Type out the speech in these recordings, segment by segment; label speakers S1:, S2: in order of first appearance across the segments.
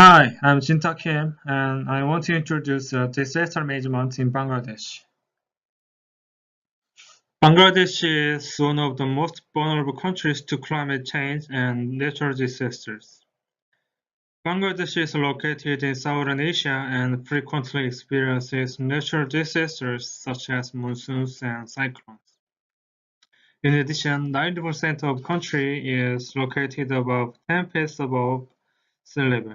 S1: Hi, I'm Jintak Kim, and I want to introduce disaster management in Bangladesh. Bangladesh is one of the most vulnerable countries to climate change and natural disasters. Bangladesh is located in southern Asia and frequently experiences natural disasters such as monsoons and cyclones. In addition, 90% of the country is located above 10 feet above sea level.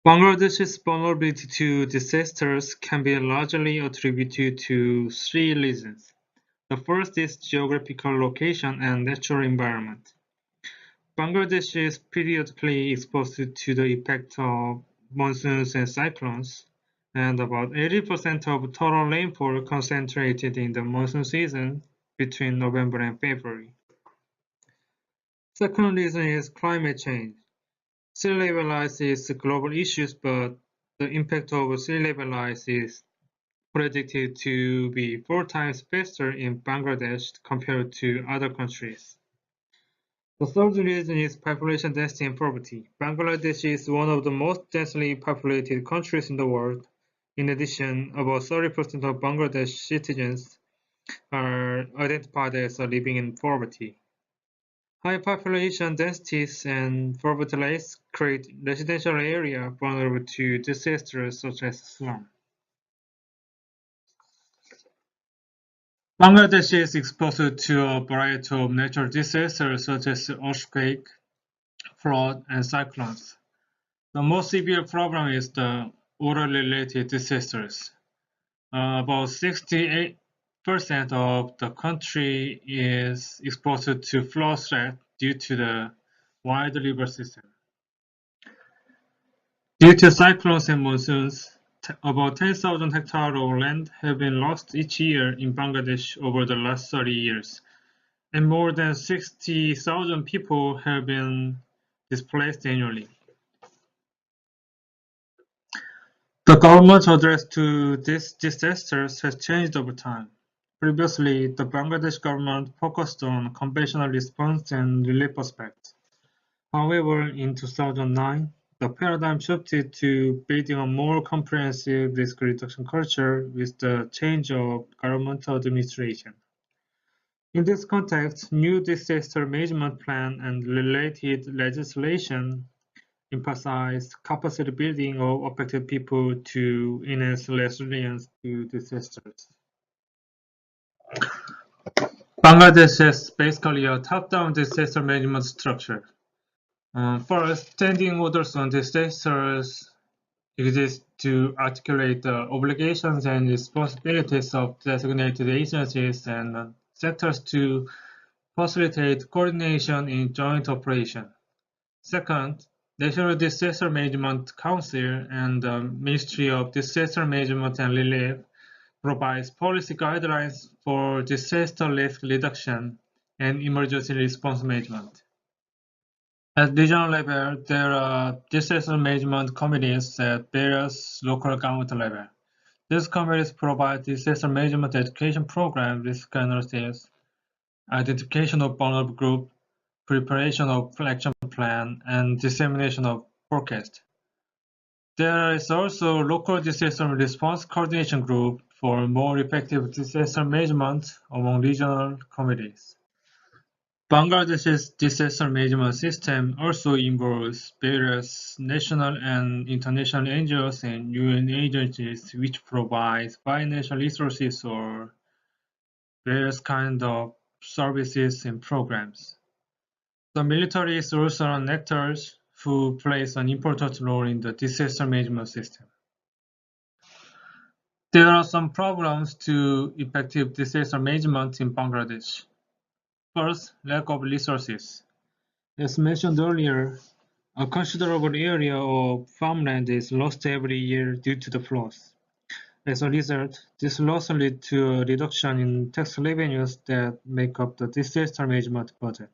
S1: Bangladesh's vulnerability to disasters can be largely attributed to three reasons. The first is geographical location and natural environment. Bangladesh is periodically exposed to the effect of monsoons and cyclones, and about 80% of total rainfall concentrated in the monsoon season between November and February. Second reason is climate change. Sea level rise is a global issue, but the impact of sea level rise is predicted to be 4 times faster in Bangladesh compared to other countries. The third reason is population density and poverty. Bangladesh is one of the most densely populated countries in the world. In addition, about 30% of Bangladesh citizens are identified as living in poverty. High population densities and poverty rates create residential area vulnerable to disasters such as slum. Bangladesh is exposed to a variety of natural disasters such as earthquake, flood, and cyclones. The most severe problem is the water-related disasters. About 68% of the country is exposed to flood threat due to the wide river system. Due to cyclones and monsoons, about 10,000 hectares of land have been lost each year in Bangladesh over the last 30 years, and more than 60,000 people have been displaced annually. The government's address to these disasters has changed over time. Previously, the Bangladesh government focused on conventional response and relief aspects. However, in 2009, the paradigm shifted to building a more comprehensive risk reduction culture with the change of government administration. In this context, new disaster management plan and related legislation emphasize capacity building of affected people to enhance resilience to disasters. Bangladesh is basically a top-down disaster management structure. First, standing orders on disasters exist to articulate the obligations and responsibilities of designated agencies and sectors to facilitate coordination in joint operation. Second, National Disaster Management Council and the Ministry of Disaster Management and Relief provides policy guidelines for disaster risk reduction and emergency response management. At regional level, there are disaster management committees at various local government levels. These committees provide disaster management education programs, risk analysis, identification of vulnerable groups, preparation of action plan, and dissemination of forecast. There is also local disaster response coordination group for more effective disaster management among regional committees. Bangladesh's disaster management system also involves various national and international NGOs and UN agencies which provide financial resources or various kinds of services and programs. The military is also an actor who plays an important role in the disaster management system. There are some problems to effective disaster management in Bangladesh. First, lack of resources. As mentioned earlier, a considerable area of farmland is lost every year due to the floods. As a result, this loss leads to a reduction in tax revenues that make up the disaster management budget.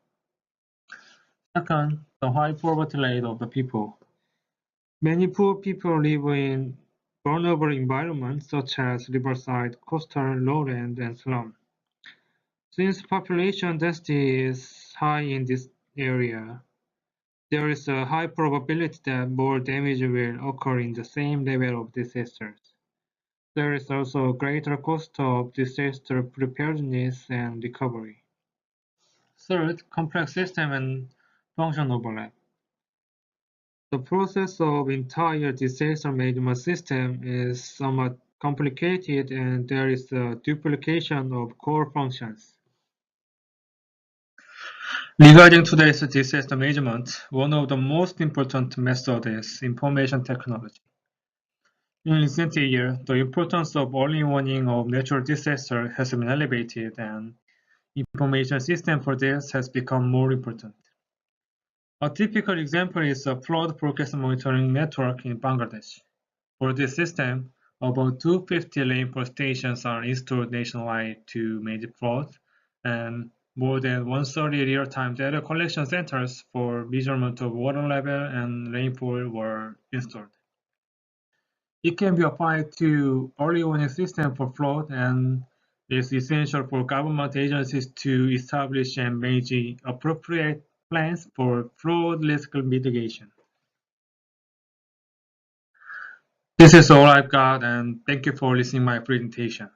S1: Second, the high poverty rate of the people. Many poor people live in vulnerable environments such as riverside, coastal lowland, and slum. Since population density is high in this area, There is a high probability that more damage will occur in the same level of disasters. There is also a greater cost of disaster preparedness and recovery. Third, complex system and function overlap. The process of entire disaster management system is somewhat complicated and there is a duplication of core functions. Regarding today's disaster management, one of the most important methods is information technology. In recent years, the importance of early warning of natural disaster has been elevated and information system for this has become more important. A typical example is a flood forecast monitoring network in Bangladesh. For this system, about 250 rainfall stations are installed nationwide to manage floods, and more than 130 real-time data collection centers for measurement of water level and rainfall were installed. It can be applied to early warning system for flood and is essential for government agencies to establish and manage appropriate plans for flood risk mitigation. This is all I've got, and thank you for listening to my presentation.